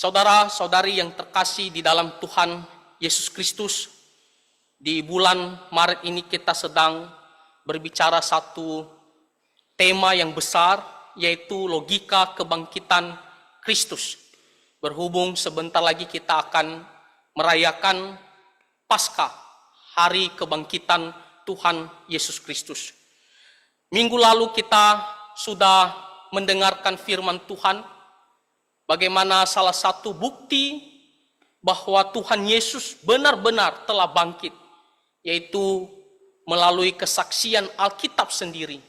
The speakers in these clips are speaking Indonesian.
Saudara-saudari yang terkasih di dalam Tuhan Yesus Kristus, di bulan Maret ini kita sedang berbicara satu tema yang besar, yaitu logika kebangkitan Kristus. Berhubung sebentar lagi kita akan merayakan Paskah, hari kebangkitan Tuhan Yesus Kristus. Minggu lalu kita sudah mendengarkan firman Tuhan, bagaimana salah satu bukti bahwa Tuhan Yesus benar-benar telah bangkit, yaitu melalui kesaksian Alkitab sendiri,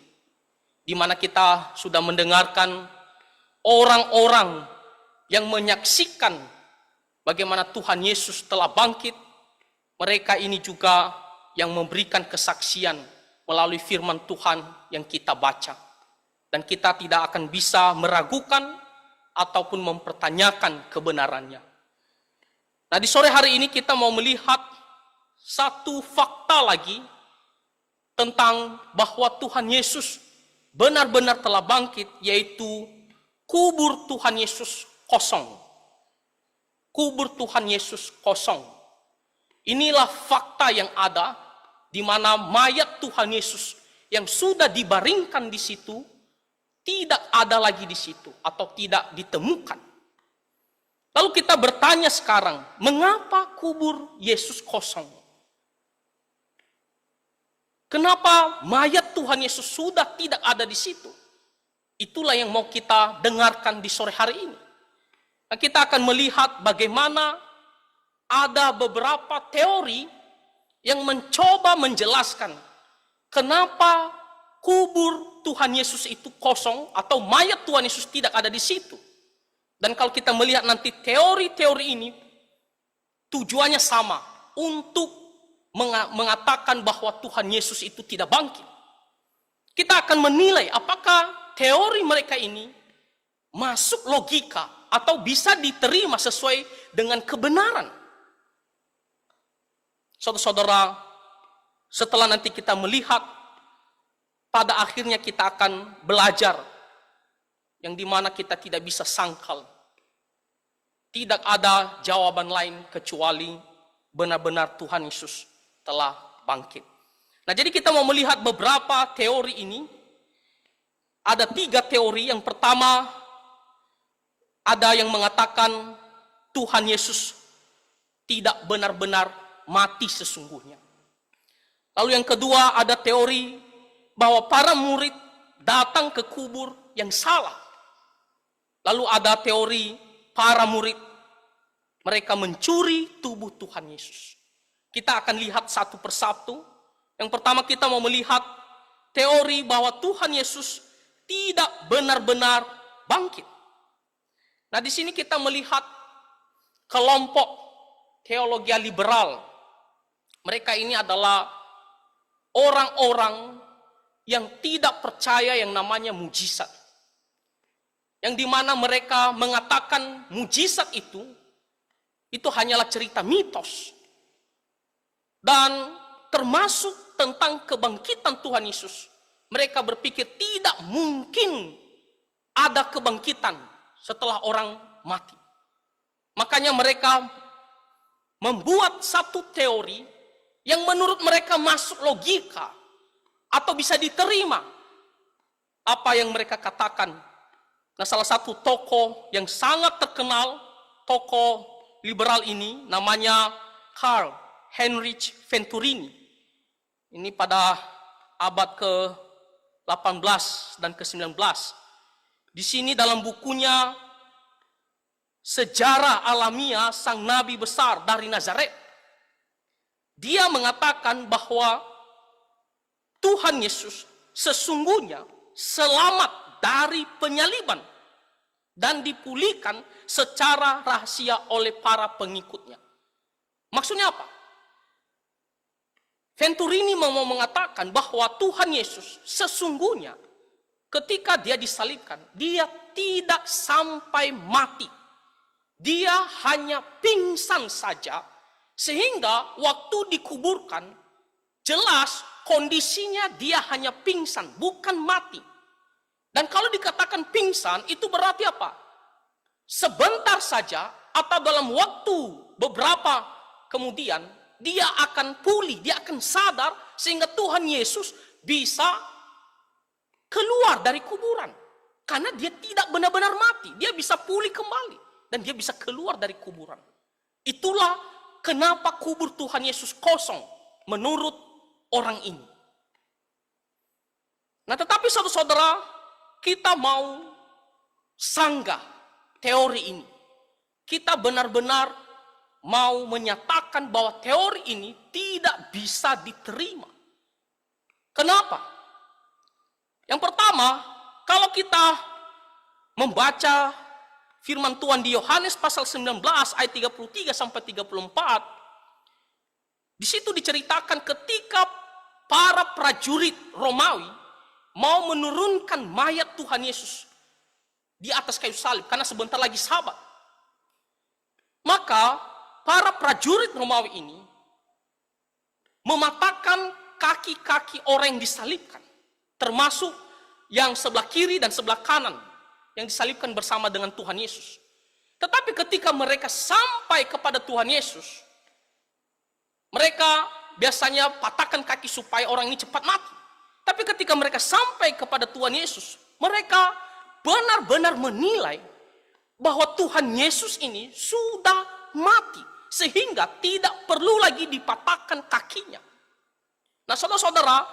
di mana kita sudah mendengarkan orang-orang yang menyaksikan bagaimana Tuhan Yesus telah bangkit. Mereka ini juga yang memberikan kesaksian melalui firman Tuhan yang kita baca. Dan kita tidak akan bisa meragukan ataupun mempertanyakan kebenarannya. Nah, di sore hari ini kita mau melihat satu fakta lagi tentang bahwa Tuhan Yesus benar-benar telah bangkit, yaitu kubur Tuhan Yesus kosong. Kubur Tuhan Yesus kosong. Inilah fakta yang ada, di mana mayat Tuhan Yesus yang sudah dibaringkan di situ tidak ada lagi di situ atau tidak ditemukan. Lalu kita bertanya sekarang, mengapa kubur Yesus kosong? Kenapa mayat Tuhan Yesus sudah tidak ada di situ? Itulah yang mau kita dengarkan di sore hari ini. Nah, kita akan melihat bagaimana ada beberapa teori yang mencoba menjelaskan kenapa kubur Tuhan Yesus itu kosong atau mayat Tuhan Yesus tidak ada di situ. Dan kalau kita melihat nanti teori-teori ini, tujuannya sama, untuk mengatakan bahwa Tuhan Yesus itu tidak bangkit. Kita akan menilai apakah teori mereka ini masuk logika atau bisa diterima sesuai dengan kebenaran. Saudara-saudara, setelah nanti kita melihat, pada akhirnya kita akan belajar yang dimana kita tidak bisa sangkal. Tidak ada jawaban lain kecuali benar-benar Tuhan Yesus telah bangkit. Nah, jadi kita mau melihat beberapa teori ini. Ada 3 teori. Yang pertama, ada yang mengatakan Tuhan Yesus tidak benar-benar mati sesungguhnya. Lalu yang kedua, ada teori bahwa para murid datang ke kubur yang salah. Lalu ada teori para murid, mereka mencuri tubuh Tuhan Yesus. Kita akan lihat satu persatu. Yang pertama kita mau melihat teori bahwa Tuhan Yesus tidak benar-benar bangkit. Nah, di sini kita melihat kelompok teologi liberal. Mereka ini adalah orang-orang yang tidak percaya yang namanya mujizat. Yang dimana mereka mengatakan mujizat itu hanyalah cerita mitos. Dan termasuk tentang kebangkitan Tuhan Yesus. Mereka berpikir tidak mungkin ada kebangkitan setelah orang mati. Makanya mereka membuat satu teori yang menurut mereka masuk logika atau bisa diterima apa yang mereka katakan. Nah, salah satu tokoh yang sangat terkenal, tokoh liberal ini, namanya Karl Heinrich Venturini. Ini pada abad ke-18 dan ke-19. Di sini dalam bukunya Sejarah Alamiah Sang Nabi Besar dari Nazaret, dia mengatakan bahwa Tuhan Yesus sesungguhnya selamat dari penyaliban dan dipulihkan secara rahasia oleh para pengikutnya. Maksudnya apa? Venturini mau mengatakan bahwa Tuhan Yesus sesungguhnya ketika dia disalibkan, dia tidak sampai mati. Dia hanya pingsan saja, sehingga waktu dikuburkan, jelas kondisinya dia hanya pingsan, bukan mati. Dan kalau dikatakan pingsan, itu berarti apa? Sebentar saja atau dalam waktu beberapa kemudian dia akan pulih, dia akan sadar sehingga Tuhan Yesus bisa keluar dari kuburan. Karena dia tidak benar-benar mati, dia bisa pulih kembali dan dia bisa keluar dari kuburan. Itulah kenapa kubur Tuhan Yesus kosong menurut orang ini. Nah, tetapi saudara-saudara, kita mau sanggah teori ini. Kita benar-benar mau menyatakan bahwa teori ini tidak bisa diterima. Kenapa? Yang pertama, kalau kita membaca firman Tuhan di Yohanes pasal 19 ayat 33 sampai 34, di situ diceritakan ketika para prajurit Romawi mau menurunkan mayat Tuhan Yesus di atas kayu salib karena sebentar lagi Sabat. Maka para prajurit Romawi ini mematahkan kaki-kaki orang yang disalibkan, termasuk yang sebelah kiri dan sebelah kanan yang disalibkan bersama dengan Tuhan Yesus. Tetapi ketika mereka sampai kepada Tuhan Yesus, mereka biasanya patahkan kaki supaya orang ini cepat mati. Tapi ketika mereka sampai kepada Tuhan Yesus, mereka benar-benar menilai bahwa Tuhan Yesus ini sudah mati, sehingga tidak perlu lagi dipatahkan kakinya. Nah, saudara-saudara,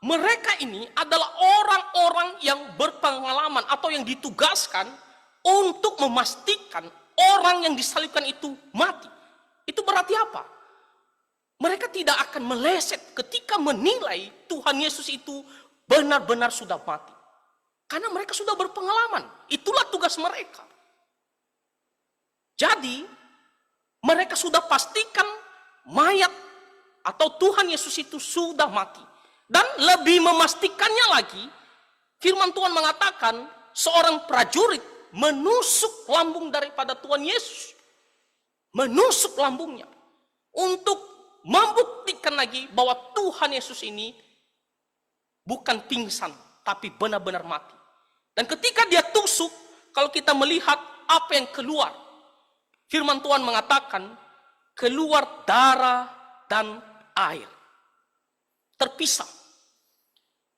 mereka ini adalah orang-orang yang berpengalaman atau yang ditugaskan untuk memastikan orang yang disalibkan itu mati. Itu berarti apa? Mereka tidak akan meleset ketika menilai Tuhan Yesus itu benar-benar sudah mati. Karena mereka sudah berpengalaman. Itulah tugas mereka. Jadi, mereka sudah pastikan mayat atau Tuhan Yesus itu sudah mati. Dan lebih memastikannya lagi, firman Tuhan mengatakan seorang prajurit menusuk lambung daripada Tuhan Yesus. Menusuk lambungnya. Untuk membuktikan lagi bahwa Tuhan Yesus ini bukan pingsan, tapi benar-benar mati. Dan ketika dia tusuk, kalau kita melihat apa yang keluar, firman Tuhan mengatakan, keluar darah dan air. Terpisah.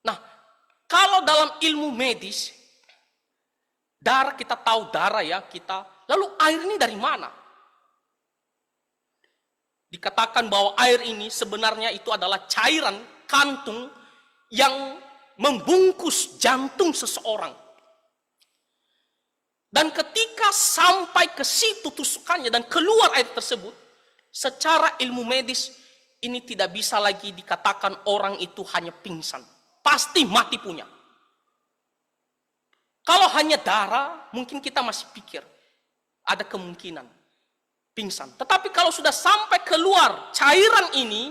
Nah, kalau dalam ilmu medis, darah kita tahu darah ya kita, lalu air ini dari mana? Dikatakan bahwa air ini sebenarnya itu adalah cairan kantung yang membungkus jantung seseorang. Dan ketika sampai ke situ tusukannya dan keluar air tersebut, secara ilmu medis ini tidak bisa lagi dikatakan orang itu hanya pingsan. Pasti mati punya. Kalau hanya darah, mungkin kita masih pikir ada kemungkinan pingsan. Tetapi kalau sudah sampai keluar cairan ini,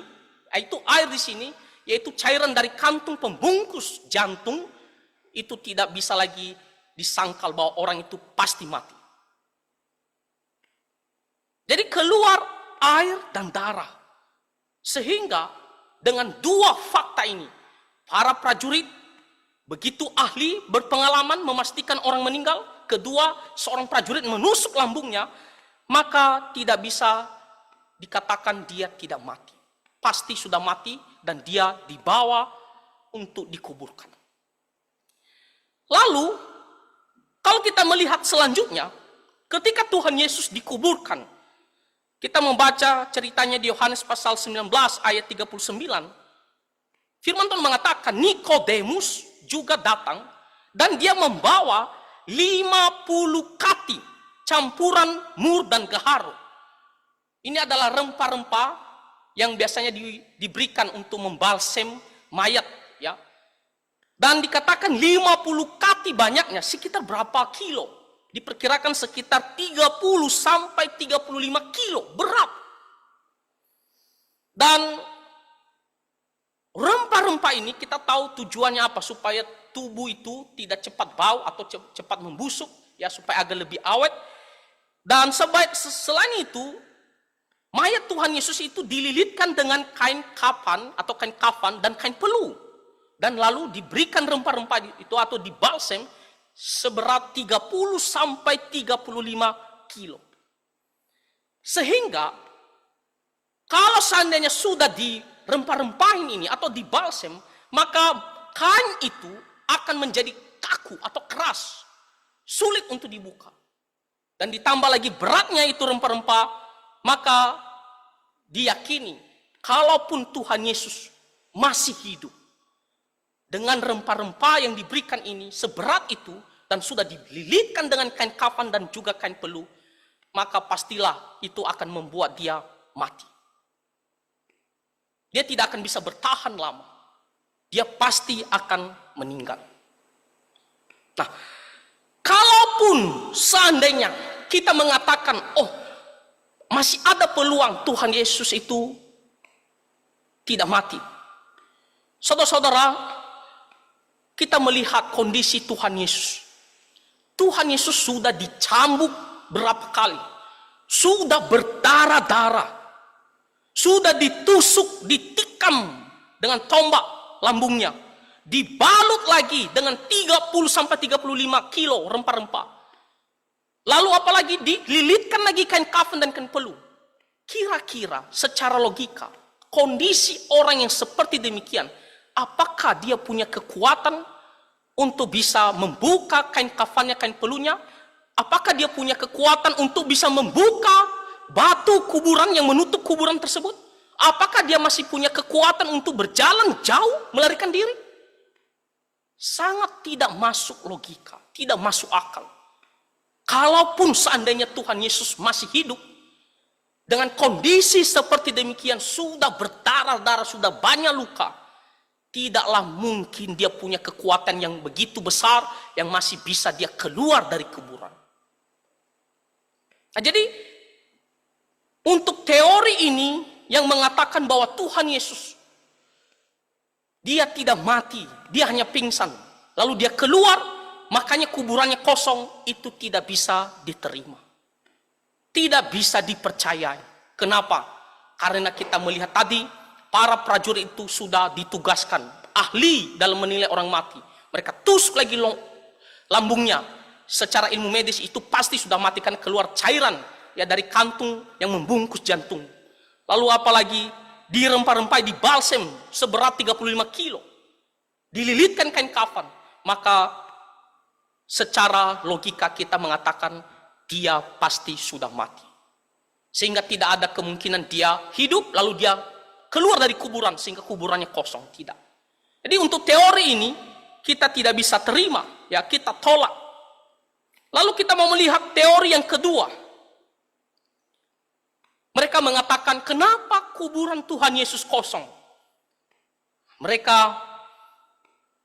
yaitu air di sini, yaitu cairan dari kantung pembungkus jantung, itu tidak bisa lagi disangkal bahwa orang itu pasti mati. Jadi keluar air dan darah. Sehingga dengan dua fakta ini, para prajurit begitu ahli, berpengalaman memastikan orang meninggal. Kedua, seorang prajurit menusuk lambungnya, maka tidak bisa dikatakan dia tidak mati. Pasti sudah mati dan dia dibawa untuk dikuburkan. Lalu, kalau kita melihat selanjutnya, ketika Tuhan Yesus dikuburkan, kita membaca ceritanya di Yohanes pasal 19 ayat 39, firman Tuhan mengatakan, Nikodemus juga datang dan dia membawa 50 kati campuran mur dan gaharu. Ini adalah rempah-rempah yang biasanya diberikan untuk membalsem mayat, ya. Dan dikatakan 50 kati banyaknya, sekitar berapa kilo? Diperkirakan sekitar 30 sampai 35 kilo berat. Dan rempah-rempah ini kita tahu tujuannya apa? Supaya tubuh itu tidak cepat bau atau cepat membusuk, ya, supaya agak lebih awet. Dan selain itu, mayat Tuhan Yesus itu dililitkan dengan kain kafan atau kain kafan dan kain pelu. Dan lalu diberikan rempah-rempah itu atau dibalsem seberat 30 sampai 35 kilo. Sehingga kalau seandainya sudah dirempah-rempahin ini atau dibalsem, maka kain itu akan menjadi kaku atau keras, sulit untuk dibuka. Dan ditambah lagi beratnya itu rempah-rempah, maka diyakini kalaupun Tuhan Yesus masih hidup, dengan rempah-rempah yang diberikan ini seberat itu dan sudah dililitkan dengan kain kafan dan juga kain peluh, maka pastilah itu akan membuat dia mati. Dia tidak akan bisa bertahan lama. Dia pasti akan meninggal. Nah, kalaupun seandainya kita mengatakan, oh, masih ada peluang Tuhan Yesus itu tidak mati. Saudara-saudara, kita melihat kondisi Tuhan Yesus. Tuhan Yesus sudah dicambuk berapa kali. Sudah berdarah-darah. Sudah ditusuk, ditikam dengan tombak lambungnya. Dibalut lagi dengan 30-35 kilo rempah-rempah. Lalu apalagi dililitkan lagi kain kafan dan kain peluh. Kira-kira secara logika, kondisi orang yang seperti demikian, apakah dia punya kekuatan untuk bisa membuka kain kafannya, kain peluhnya? Apakah dia punya kekuatan untuk bisa membuka batu kuburan yang menutup kuburan tersebut? Apakah dia masih punya kekuatan untuk berjalan jauh, melarikan diri? Sangat tidak masuk logika, tidak masuk akal. Kalaupun seandainya Tuhan Yesus masih hidup, dengan kondisi seperti demikian, sudah berdarah-darah, sudah banyak luka, tidaklah mungkin dia punya kekuatan yang begitu besar, yang masih bisa dia keluar dari kuburan. Nah, jadi, untuk teori ini yang mengatakan bahwa Tuhan Yesus dia tidak mati, dia hanya pingsan, lalu dia keluar, makanya kuburannya kosong, itu tidak bisa diterima. Tidak bisa dipercayai. Kenapa? Karena kita melihat tadi, para prajurit itu sudah ditugaskan, ahli dalam menilai orang mati. Mereka tusuk lagi lambungnya. Secara ilmu medis itu pasti sudah matikan, keluar cairan ya dari kantung yang membungkus jantung. Lalu apalagi dirempah-rempah, dibalsem seberat 35 kilo. Dililitkan kain kafan. Maka secara logika kita mengatakan dia pasti sudah mati. Sehingga tidak ada kemungkinan dia hidup lalu dia keluar dari kuburan sehingga kuburannya kosong. Tidak. Jadi untuk teori ini kita tidak bisa terima, ya kita tolak. Lalu kita mau melihat teori yang kedua. Mereka mengatakan, kenapa kuburan Tuhan Yesus kosong? Mereka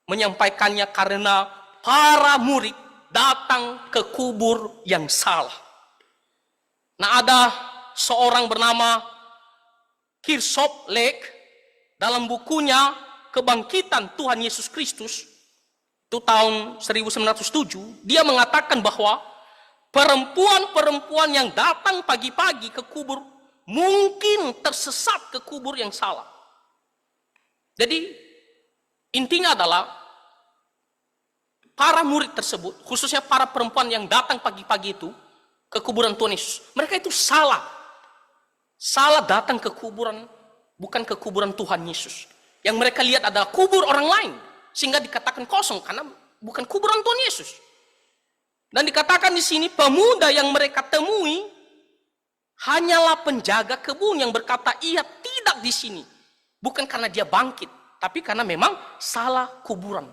menyampaikannya karena para murid datang ke kubur yang salah. Nah, ada seorang bernama Kirshop Lake dalam bukunya Kebangkitan Tuhan Yesus Kristus, itu tahun 1907, dia mengatakan bahwa perempuan-perempuan yang datang pagi-pagi ke kubur mungkin tersesat ke kubur yang salah. Jadi intinya adalah para murid tersebut, khususnya para perempuan yang datang pagi-pagi itu ke kuburan Tuhan Yesus, mereka itu salah datang ke kuburan, bukan ke kuburan Tuhan Yesus. Yang mereka lihat adalah kubur orang lain, sehingga dikatakan kosong karena bukan kuburan Tuhan Yesus. Dan dikatakan di sini pemuda yang mereka temui hanyalah penjaga kebun yang berkata ia tidak di sini, bukan karena dia bangkit, tapi karena memang salah kuburan.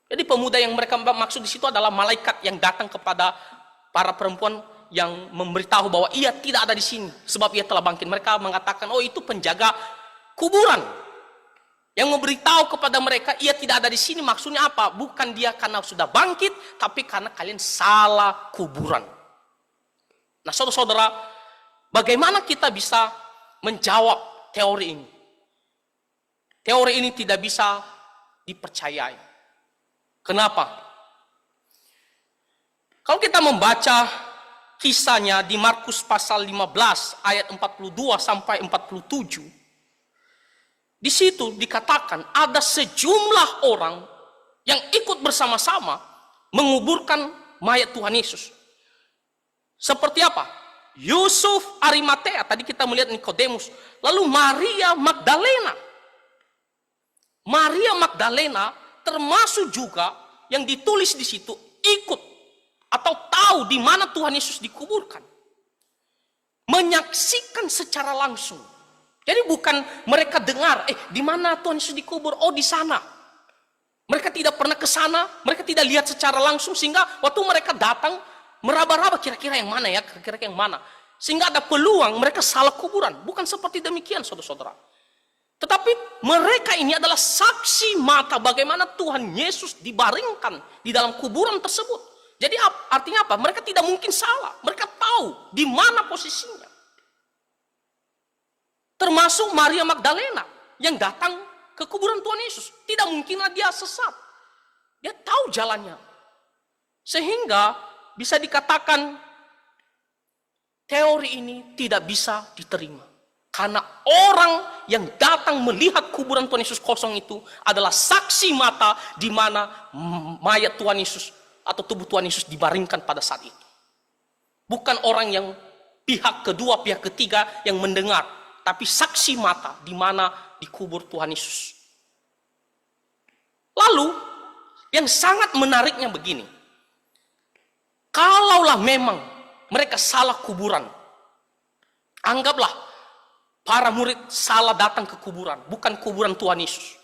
Jadi pemuda yang mereka maksud di situ adalah malaikat yang datang kepada para perempuan yang memberitahu bahwa ia tidak ada di sini sebab ia telah bangkit. Mereka mengatakan, oh itu penjaga kuburan yang memberitahu kepada mereka ia tidak ada di sini. Maksudnya apa? Bukan dia karena sudah bangkit, tapi karena kalian salah kuburan. Nah, saudara-saudara, bagaimana kita bisa menjawab teori ini? Teori ini tidak bisa dipercayai. Kenapa? Kalau kita membaca kisahnya di Markus pasal 15 ayat 42 sampai 47, di situ dikatakan ada sejumlah orang yang ikut bersama-sama menguburkan mayat Tuhan Yesus. Seperti apa? Yusuf Arimatea, tadi kita melihat Nikodemus, lalu Maria Magdalena. Maria Magdalena termasuk juga yang ditulis di situ ikut atau tahu di mana Tuhan Yesus dikuburkan. Menyaksikan secara langsung. Jadi bukan mereka dengar, di mana Tuhan Yesus dikubur? Oh, di sana. Mereka tidak pernah ke sana, mereka tidak lihat secara langsung, sehingga waktu mereka datang meraba-raba kira-kira yang mana ya, kira-kira yang mana. Sehingga ada peluang mereka salah kuburan. Bukan seperti demikian, saudara-saudara. Tetapi mereka ini adalah saksi mata bagaimana Tuhan Yesus dibaringkan di dalam kuburan tersebut. Jadi artinya apa? Mereka tidak mungkin salah. Mereka tahu di mana posisinya. Termasuk Maria Magdalena yang datang ke kuburan Tuhan Yesus. Tidak mungkinlah dia sesat. Dia tahu jalannya. Sehingga bisa dikatakan teori ini tidak bisa diterima. Karena orang yang datang melihat kuburan Tuhan Yesus kosong itu adalah saksi mata di mana mayat Tuhan Yesus atau tubuh Tuhan Yesus dibaringkan pada saat itu. Bukan orang yang pihak kedua, pihak ketiga yang mendengar, tapi saksi mata di mana dikubur Tuhan Yesus. Lalu, yang sangat menariknya begini. Kalaulah memang mereka salah kuburan, anggaplah para murid salah datang ke kuburan, bukan kuburan Tuhan Yesus,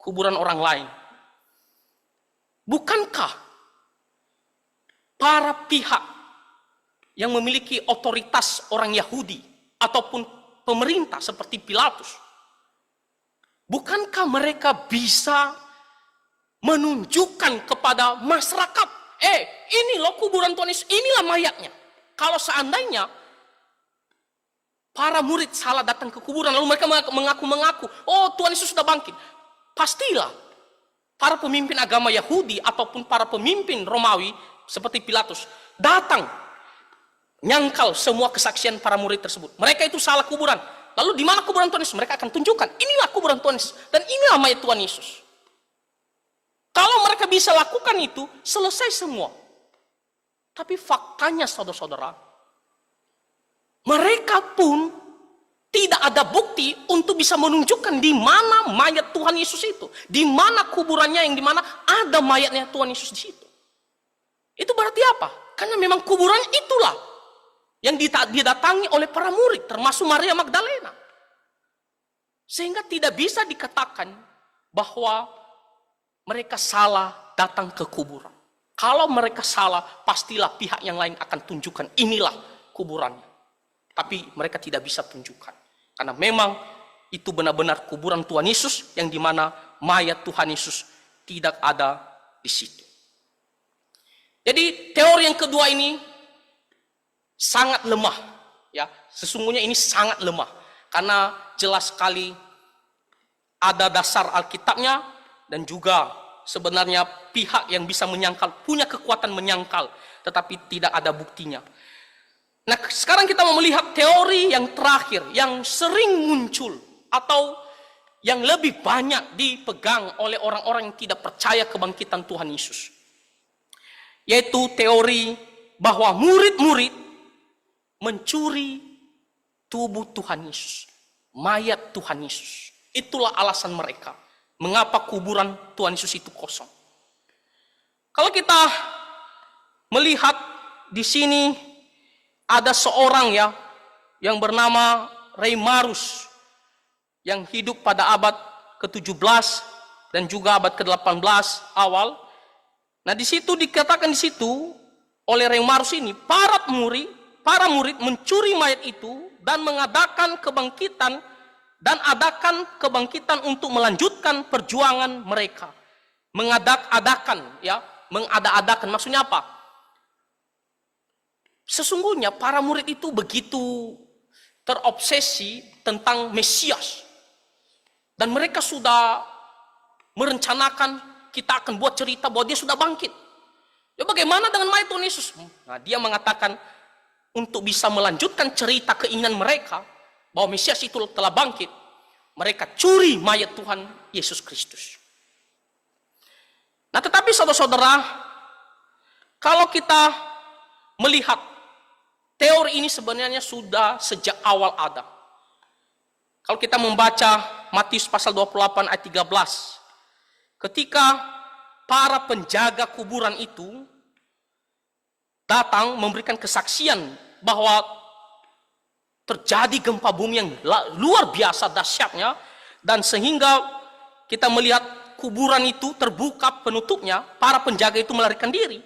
kuburan orang lain. Bukankah para pihak yang memiliki otoritas orang Yahudi ataupun pemerintah seperti Pilatus, bukankah mereka bisa menunjukkan kepada masyarakat, ini loh kuburan Tuhan Yesus, inilah mayatnya. Kalau seandainya para murid salah datang ke kuburan, lalu mereka mengaku-mengaku, oh Tuhan Yesus sudah bangkit, pastilah para pemimpin agama Yahudi ataupun para pemimpin Romawi seperti Pilatus datang nyangkal semua kesaksian para murid tersebut. Mereka itu salah kuburan. Lalu di mana kuburan Tuhan Yesus? Mereka akan tunjukkan, inilah kuburan Tuhan Yesus dan inilah mayat Tuhan Yesus. Kalau mereka bisa lakukan itu, selesai semua. Tapi faktanya saudara-saudara, mereka pun tidak ada bukti untuk bisa menunjukkan di mana mayat Tuhan Yesus itu, di mana kuburannya yang di mana ada mayatnya Tuhan Yesus di situ. Itu berarti apa? Karena memang kuburan itulah yang didatangi oleh para murid, termasuk Maria Magdalena. Sehingga tidak bisa dikatakan bahwa mereka salah datang ke kuburan. Kalau mereka salah, pastilah pihak yang lain akan tunjukkan inilah kuburannya. Tapi mereka tidak bisa tunjukkan. Karena memang itu benar-benar kuburan Tuhan Yesus yang dimana mayat Tuhan Yesus tidak ada di situ. Jadi teori yang kedua ini sangat lemah, ya. Sesungguhnya ini sangat lemah karena jelas sekali ada dasar Alkitabnya dan juga sebenarnya pihak yang bisa menyangkal, punya kekuatan menyangkal, tetapi tidak ada buktinya. Nah, sekarang kita mau melihat teori yang terakhir yang sering muncul atau yang lebih banyak dipegang oleh orang-orang yang tidak percaya kebangkitan Tuhan Yesus. Yaitu teori bahwa murid-murid mencuri tubuh Tuhan Yesus, mayat Tuhan Yesus. Itulah alasan mereka mengapa kuburan Tuhan Yesus itu kosong. Kalau kita melihat di sini ada seorang ya yang bernama Reimarus yang hidup pada abad ke-17 dan juga abad ke-18 awal. Nah, di situ dikatakan di situ oleh Reimarus ini, para murid mencuri mayat itu dan mengadakan kebangkitan untuk melanjutkan perjuangan mereka. Mengada-adakan maksudnya apa? Sesungguhnya para murid itu begitu terobsesi tentang Mesias. Dan mereka sudah merencanakan, kita akan buat cerita bahwa dia sudah bangkit. Ya bagaimana dengan mayat Tuhan Yesus? Nah, dia mengatakan untuk bisa melanjutkan cerita keinginan mereka bahwa Mesias itu telah bangkit, mereka curi mayat Tuhan Yesus Kristus. Nah, tetapi saudara-saudara, kalau kita melihat Teori ini sebenarnya sudah sejak awal ada. Kalau kita membaca Matius pasal 28 ayat 13, ketika para penjaga kuburan itu datang memberikan kesaksian bahwa terjadi gempa bumi yang luar biasa dahsyatnya, dan sehingga kita melihat kuburan itu terbuka penutupnya, para penjaga itu melarikan diri.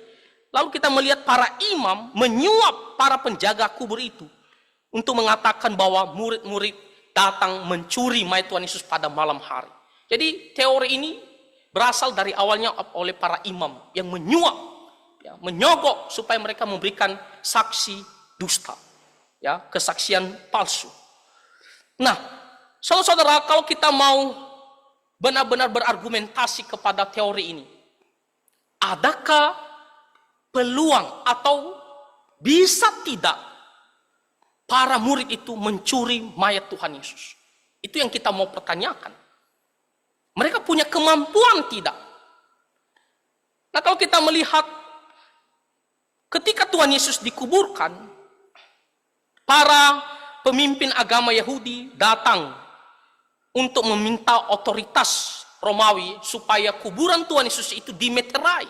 Lalu kita melihat para imam menyuap para penjaga kubur itu untuk mengatakan bahwa murid-murid datang mencuri mayat Tuhan Yesus pada malam hari. Jadi teori ini berasal dari awalnya oleh para imam yang menyuap, ya, menyogok supaya mereka memberikan saksi dusta, ya, kesaksian palsu. Nah, saudara-saudara, kalau kita mau benar-benar berargumentasi kepada teori ini, adakah peluang atau bisa tidak para murid itu mencuri mayat Tuhan Yesus? Itu yang kita mau pertanyakan. Mereka punya kemampuan tidak? Nah, kalau kita melihat ketika Tuhan Yesus dikuburkan, para pemimpin agama Yahudi datang untuk meminta otoritas Romawi supaya kuburan Tuhan Yesus itu dimeterai.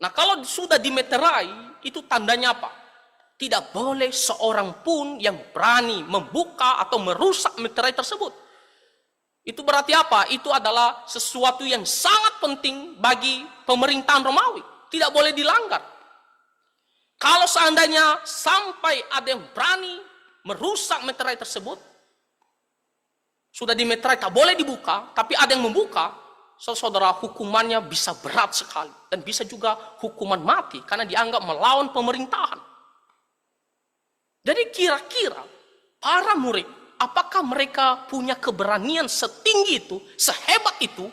Nah, kalau sudah dimeterai, itu tandanya apa? Tidak boleh seorang pun yang berani membuka atau merusak meterai tersebut. Itu berarti apa? Itu adalah sesuatu yang sangat penting bagi pemerintahan Romawi. Tidak boleh dilanggar. Kalau seandainya sampai ada yang berani merusak meterai tersebut, sudah dimeterai, tak boleh dibuka, tapi ada yang membuka, saudara, hukumannya bisa berat sekali. Dan bisa juga hukuman mati, karena dianggap melawan pemerintahan. Jadi kira-kira para murid, apakah mereka punya keberanian setinggi itu, sehebat itu,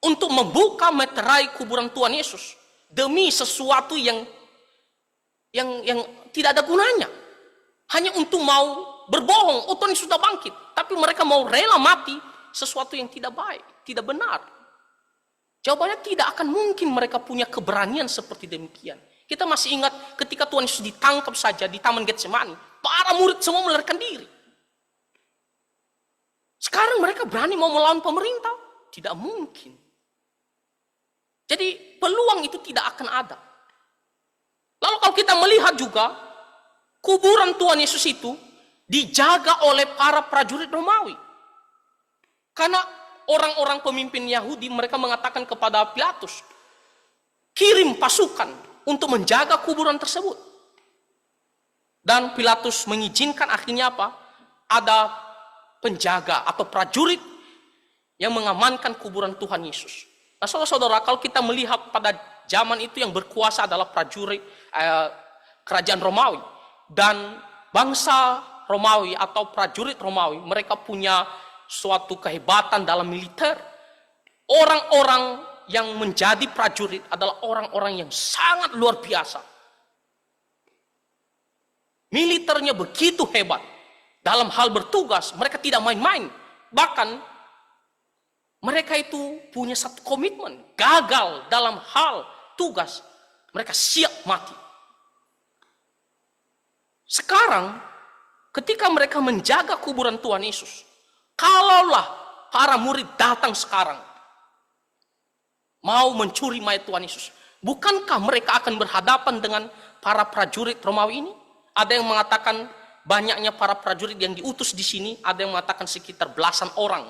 untuk membuka meterai kuburan Tuhan Yesus demi sesuatu yang tidak ada gunanya, hanya untuk mau berbohong, Tuhan Yesus sudah bangkit, tapi mereka mau rela mati sesuatu yang tidak baik, tidak benar? Jawabannya tidak akan mungkin mereka punya keberanian seperti demikian. Kita masih ingat ketika Tuhan Yesus ditangkap saja di Taman Getsemani, para murid semua melarikan diri. Sekarang mereka berani mau melawan pemerintah? Tidak mungkin. Jadi peluang itu tidak akan ada. Lalu kalau kita melihat juga, kuburan Tuhan Yesus itu dijaga oleh para prajurit Romawi. Karena orang-orang pemimpin Yahudi, mereka mengatakan kepada Pilatus, kirim pasukan untuk menjaga kuburan tersebut. Dan Pilatus mengizinkan, akhirnya apa? Ada penjaga atau prajurit yang mengamankan kuburan Tuhan Yesus. Nah, saudara-saudara, kalau kita melihat pada zaman itu yang berkuasa adalah prajurit kerajaan Romawi. Dan bangsa Romawi atau prajurit Romawi, mereka punya suatu kehebatan dalam militer. Orang-orang yang menjadi prajurit adalah orang-orang yang sangat luar biasa. Militernya begitu hebat. Dalam hal bertugas, mereka tidak main-main. Bahkan, mereka itu punya satu komitmen. Gagal dalam hal tugas, mereka siap mati. Sekarang, ketika mereka menjaga kuburan Tuhan Yesus, kalaulah para murid datang sekarang, mau mencuri mayat Tuhan Yesus, bukankah mereka akan berhadapan dengan para prajurit Romawi ini? Ada yang mengatakan banyaknya para prajurit yang diutus di sini, ada yang mengatakan sekitar belasan orang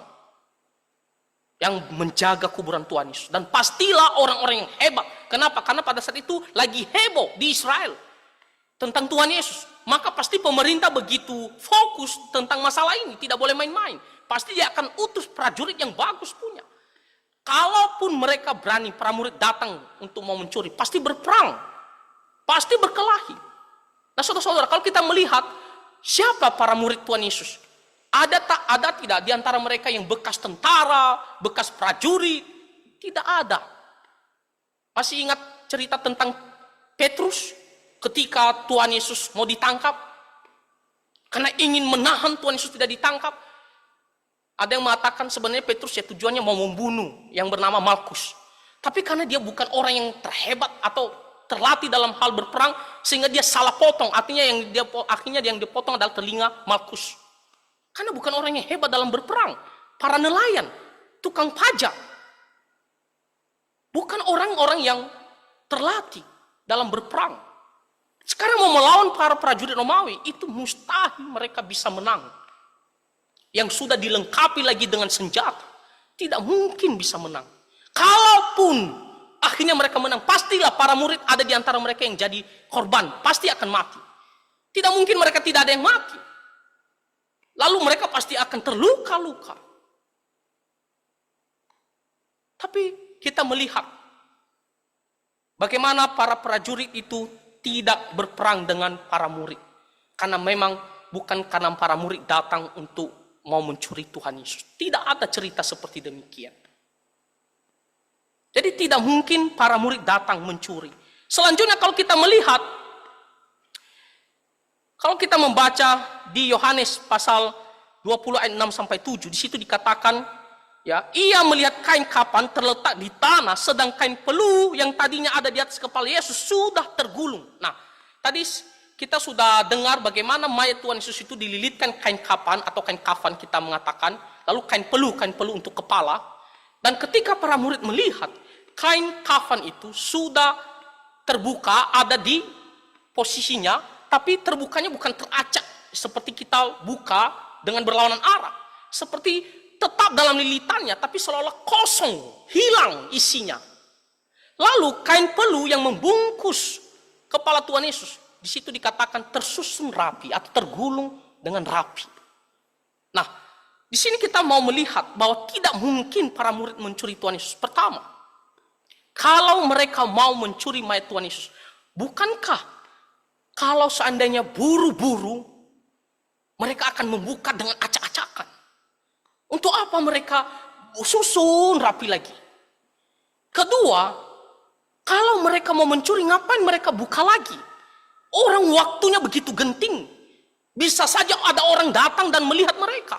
yang menjaga kuburan Tuhan Yesus. Dan pastilah orang-orang yang hebat. Kenapa? Karena pada saat itu lagi heboh di Israel tentang Tuhan Yesus. Maka pasti pemerintah begitu fokus tentang masalah ini, tidak boleh main-main. Pasti dia akan utus prajurit yang bagus punya. Kalaupun mereka berani, para murid datang untuk mau mencuri, pasti berperang, pasti berkelahi. Nah, saudara-saudara, kalau kita melihat siapa para murid Tuhan Yesus, ada tidak di antara mereka yang bekas tentara, bekas prajurit? Tidak ada. Masih ingat cerita tentang Petrus ketika Tuhan Yesus mau ditangkap? Karena ingin menahan Tuhan Yesus tidak ditangkap. Ada yang mengatakan sebenarnya Petrus ya tujuannya mau membunuh yang bernama Malkus. Tapi karena dia bukan orang yang terhebat atau terlatih dalam hal berperang sehingga dia salah potong. Artinya yang dia potong adalah telinga Malkus. Karena bukan orang yang hebat dalam berperang. Para nelayan, tukang pajak. Bukan orang-orang yang terlatih dalam berperang. Sekarang mau melawan para prajurit Romawi, itu mustahil mereka bisa menang. Yang sudah dilengkapi lagi dengan senjata, tidak mungkin bisa menang. Kalaupun akhirnya mereka menang, pastilah para murid ada di antara mereka yang jadi korban, pasti akan mati. Tidak mungkin mereka tidak ada yang mati. Lalu mereka pasti akan terluka-luka. Tapi kita melihat bagaimana para prajurit itu tidak berperang dengan para murid. Karena memang bukan karena para murid datang untuk mau mencuri Tuhan Yesus. Tidak ada cerita seperti demikian. Jadi tidak mungkin para murid datang mencuri. Selanjutnya kalau kita melihat, kalau kita membaca di Yohanes pasal 20 ayat 6 sampai 7, di situ dikatakan, ya, ia melihat kain kapan terletak di tanah, sedang kain peluh yang tadinya ada di atas kepala Yesus sudah tergulung. Nah, tadi kita sudah dengar bagaimana mayat Tuhan Yesus itu dililitkan kain kapan atau kain kafan kita mengatakan, lalu kain peluh untuk kepala. Dan ketika para murid melihat kain kafan itu sudah terbuka, ada di posisinya, tapi terbukanya bukan teracak seperti kita buka dengan berlawanan arah. Seperti tetap dalam lilitannya, tapi seolah-olah kosong, hilang isinya. Lalu kain peluh yang membungkus kepala Tuhan Yesus, di situ dikatakan tersusun rapi atau tergulung dengan rapi. Nah, di sini kita mau melihat bahwa tidak mungkin para murid mencuri Tuhan Yesus. Pertama, kalau mereka mau mencuri mayat Tuhan Yesus, bukankah kalau seandainya buru-buru mereka akan membuka dengan acak-acakan? Untuk apa mereka susun rapi lagi? Kedua, kalau mereka mau mencuri, ngapain mereka buka lagi? Orang waktunya begitu genting. Bisa saja ada orang datang dan melihat mereka.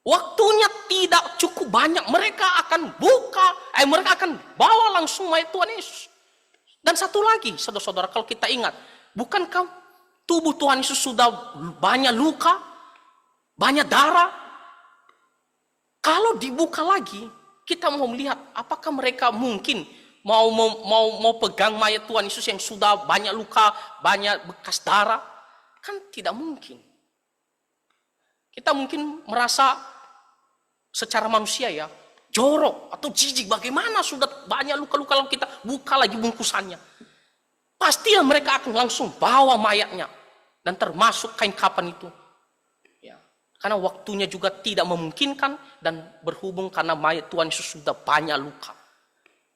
Waktunya tidak cukup banyak. Mereka akan mereka akan bawa langsung mayat Tuhan Yesus. Dan satu lagi, saudara-saudara, kalau kita ingat, bukankah tubuh Tuhan Yesus sudah banyak luka, banyak darah? Kalau dibuka lagi, kita mau melihat apakah mereka mungkin mau pegang mayat Tuhan Yesus yang sudah banyak luka, banyak bekas darah? Kan tidak mungkin. Kita mungkin merasa secara manusia ya, jorok atau jijik, bagaimana sudah banyak luka-luka lalu kita buka lagi bungkusannya. Pastilah mereka akan langsung bawa mayatnya dan termasuk kain kapan itu. Karena waktunya juga tidak memungkinkan dan berhubung karena mayat Tuhan Yesus sudah banyak luka.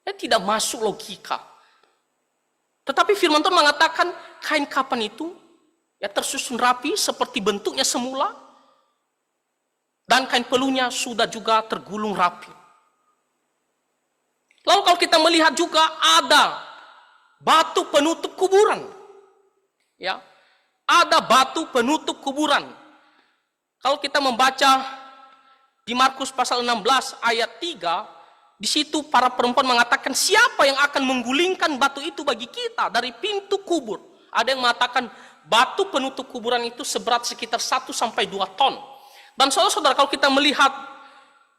Tidak masuk logika. Tetapi firman Tuhan mengatakan kain kapan itu tersusun rapi seperti bentuknya semula. Dan kain peluhnya sudah juga tergulung rapi. Lalu kalau kita melihat juga ada batu penutup kuburan. Ya, ada batu penutup kuburan. Kalau kita membaca di Markus pasal 16 ayat 3, di situ para perempuan mengatakan, siapa yang akan menggulingkan batu itu bagi kita dari pintu kubur? Ada yang mengatakan batu penutup kuburan itu seberat sekitar 1 sampai 2 ton. Dan saudara-saudara, kalau kita melihat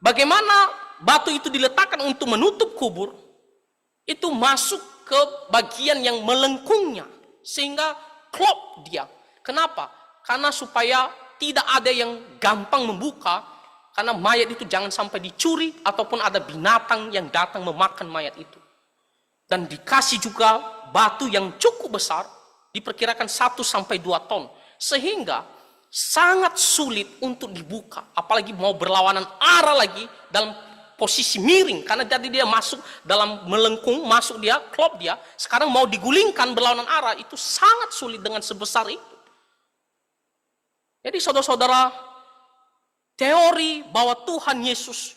bagaimana batu itu diletakkan untuk menutup kubur, itu masuk ke bagian yang melengkungnya sehingga klop dia. Kenapa? Karena supaya tidak ada yang gampang membuka, karena mayat itu jangan sampai dicuri ataupun ada binatang yang datang memakan mayat itu. Dan dikasih juga batu yang cukup besar, diperkirakan 1 sampai 2 ton, sehingga sangat sulit untuk dibuka, apalagi mau berlawanan arah lagi dalam posisi miring, karena jadi dia masuk dalam melengkung, masuk dia, klop dia, sekarang mau digulingkan berlawanan arah, itu sangat sulit dengan sebesar itu. Jadi saudara-saudara, teori bahwa Tuhan Yesus,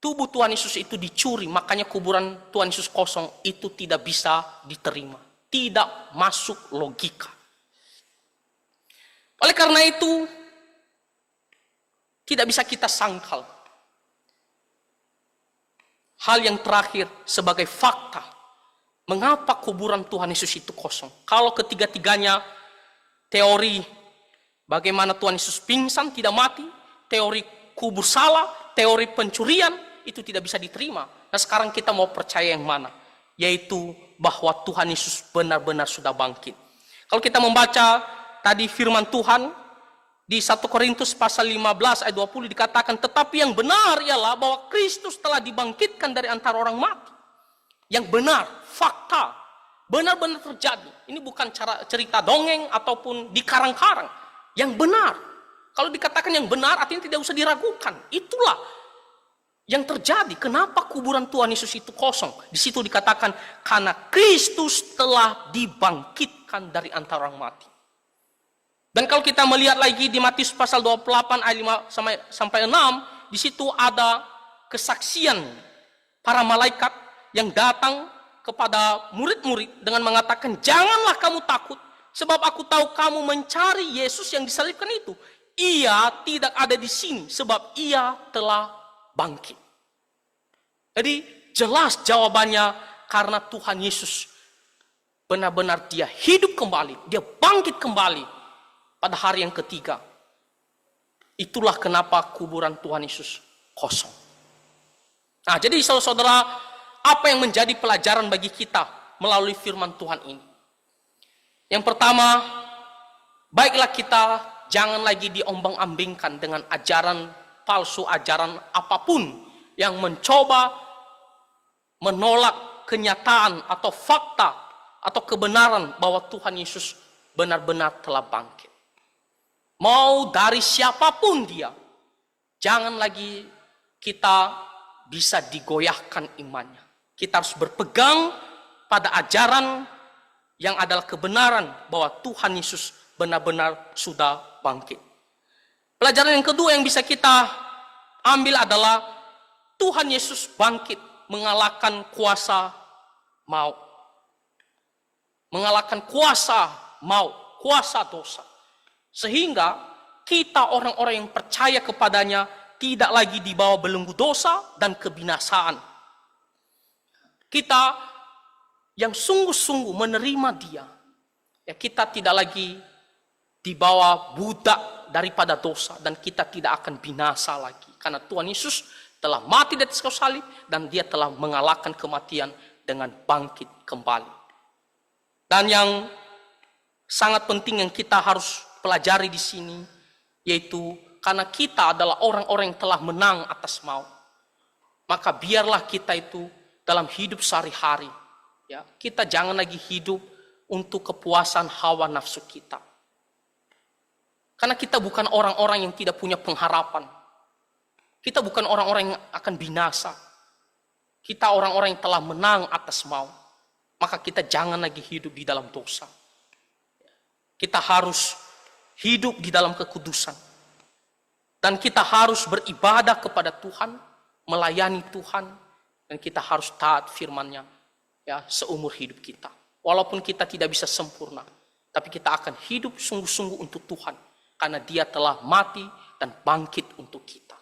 tubuh Tuhan Yesus itu dicuri, makanya kuburan Tuhan Yesus kosong, itu tidak bisa diterima. Tidak masuk logika. Oleh karena itu, tidak bisa kita sangkal. Hal yang terakhir sebagai fakta Mengapa kuburan Tuhan Yesus itu kosong? Kalau ketiga-tiganya teori bagaimana Tuhan Yesus pingsan tidak mati, teori kubur salah, teori pencurian, itu tidak bisa diterima. Nah sekarang kita mau percaya yang mana? Yaitu bahwa Tuhan Yesus benar-benar sudah bangkit. Kalau kita membaca tadi firman Tuhan di 1 Korintus pasal 15 ayat 20 dikatakan, tetapi yang benar ialah bahwa Kristus telah dibangkitkan dari antara orang mati. Yang benar, fakta, benar-benar terjadi. Ini bukan cerita dongeng ataupun dikarang-karang. Yang benar. Kalau dikatakan yang benar, artinya tidak usah diragukan. Itulah yang terjadi. Kenapa kuburan Tuhan Yesus itu kosong? Di situ dikatakan, karena Kristus telah dibangkitkan dari antara orang mati. Dan kalau kita melihat lagi di Matius pasal 28 ayat 5 sampai 6, di situ ada kesaksian para malaikat yang datang kepada murid-murid dengan mengatakan, janganlah kamu takut, sebab aku tahu kamu mencari Yesus yang disalibkan itu. Ia tidak ada di sini, sebab ia telah bangkit. Jadi jelas jawabannya, karena Tuhan Yesus benar-benar dia hidup kembali, dia bangkit kembali pada hari yang ketiga. Itulah kenapa kuburan Tuhan Yesus kosong. Nah, jadi saudara-saudara, apa yang menjadi pelajaran bagi kita melalui firman Tuhan ini? Yang pertama, baiklah kita jangan lagi diombang-ambingkan dengan ajaran palsu, ajaran apapun yang mencoba menolak kenyataan atau fakta atau kebenaran bahwa Tuhan Yesus benar-benar telah bangkit. Mau dari siapapun dia, jangan lagi kita bisa digoyahkan imannya. Kita harus berpegang pada ajaran yang adalah kebenaran bahwa Tuhan Yesus benar-benar sudah bangkit. Pelajaran yang kedua yang bisa kita ambil adalah Tuhan Yesus bangkit mengalahkan kuasa maut. Mengalahkan kuasa maut, kuasa dosa. Sehingga kita orang-orang yang percaya kepadanya tidak lagi dibawa belenggu dosa dan kebinasaan. Kita yang sungguh-sungguh menerima dia, ya kita tidak lagi dibawa budak daripada dosa dan kita tidak akan binasa lagi. Karena Tuhan Yesus telah mati di atas kayu salib dan dia telah mengalahkan kematian dengan bangkit kembali. Dan yang sangat penting yang kita harus pelajari di sini, yaitu karena kita adalah orang-orang yang telah menang atas maut, maka biarlah kita itu dalam hidup sehari-hari, ya, kita jangan lagi hidup untuk kepuasan hawa nafsu kita. Karena kita bukan orang-orang yang tidak punya pengharapan. Kita bukan orang-orang yang akan binasa. Kita orang-orang yang telah menang atas maut. Maka kita jangan lagi hidup di dalam dosa. Kita harus hidup di dalam kekudusan. Dan kita harus beribadah kepada Tuhan, melayani Tuhan, dan kita harus taat firman-Nya ya seumur hidup kita. Walaupun kita tidak bisa sempurna, tapi kita akan hidup sungguh-sungguh untuk Tuhan karena Dia telah mati dan bangkit untuk kita.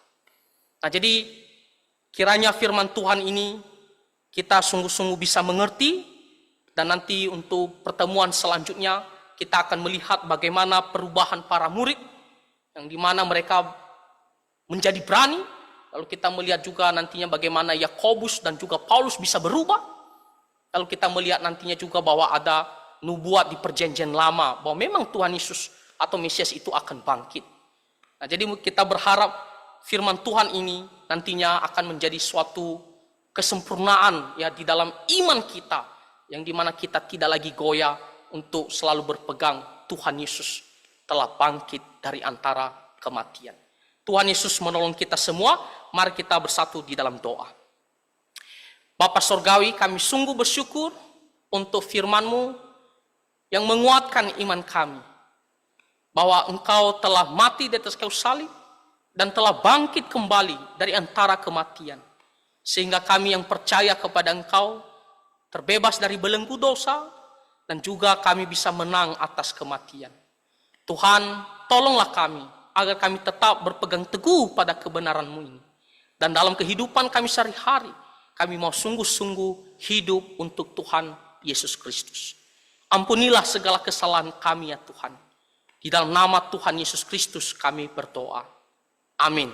Nah, jadi kiranya firman Tuhan ini kita sungguh-sungguh bisa mengerti, dan nanti untuk pertemuan selanjutnya kita akan melihat bagaimana perubahan para murid yang dimana mereka menjadi berani. Lalu kita melihat juga nantinya bagaimana Yakobus dan juga Paulus bisa berubah. Lalu kita melihat nantinya juga bahwa ada nubuat di perjanjian lama bahwa memang Tuhan Yesus atau Mesias itu akan bangkit. Nah, jadi kita berharap firman Tuhan ini nantinya akan menjadi suatu kesempurnaan ya di dalam iman kita, yang dimana kita tidak lagi goyah untuk selalu berpegang Tuhan Yesus telah bangkit dari antara kematian. Tuhan Yesus menolong kita semua. Mari kita bersatu di dalam doa. Bapa Sorgawi, kami sungguh bersyukur untuk firman-Mu yang menguatkan iman kami, bahwa Engkau telah mati di atas kayu salib dan telah bangkit kembali dari antara kematian, sehingga kami yang percaya kepada Engkau terbebas dari belenggu dosa dan juga kami bisa menang atas kematian. Tuhan, tolonglah kami agar kami tetap berpegang teguh pada kebenaran-Mu ini. Dan dalam kehidupan kami sehari-hari, kami mau sungguh-sungguh hidup untuk Tuhan Yesus Kristus. Ampunilah segala kesalahan kami ya Tuhan. Di dalam nama Tuhan Yesus Kristus kami berdoa. Amin.